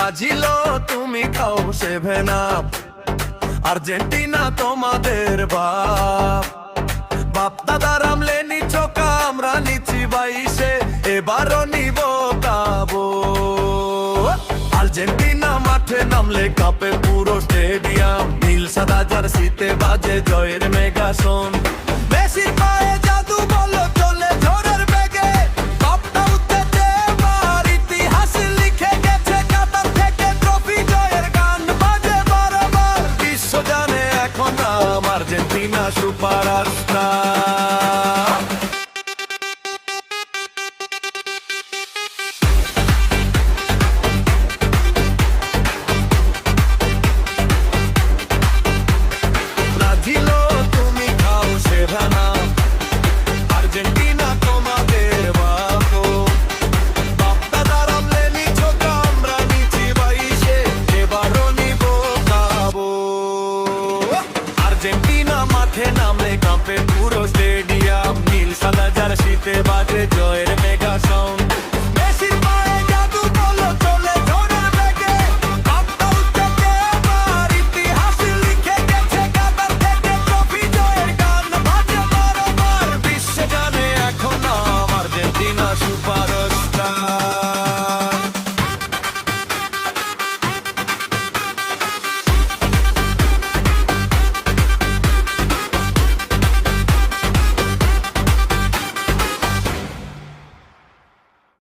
Brazil তুমি খাও 7 up, Argentina তোমাদের বাপ। বাপ দাদার আমলে নিচ্ছ আমরা নিচ্ছি 22-এ, এবারও নিব কাবো। আর্জেন্টিনা মাঠে নামলে কাঁপে পুরো স্টেডিয়াম, নীল সাদা জার্সিতে বাজে জয়ের মেগাসন। মেসির পায়ে জাদু বলো চলে ঝড়ের বেগে, কাপটা উঠেছে এবার ইতিহাস লিখে গেছে। কাতার থেকে ট্রফি জয়ের গান বাজে বারবার, বিশ্ব জানে এখন নাম আর্জেন্টিনা সুপারস্টার। ব্রাজিল তুমি খাও 7 আপ, আর্জেন্টিনা তোমাদের বাপ। বাপ দাদার আমলে নিচ্ছ আমরা নিচ্ছি 22-এ, এবারও নিব কাবো। আর্জেন্টিনা মাঠে নামলে কাঁপে পুরো স্টেডিয়াম, নীল সাদা জার্সিতে বাজে জয়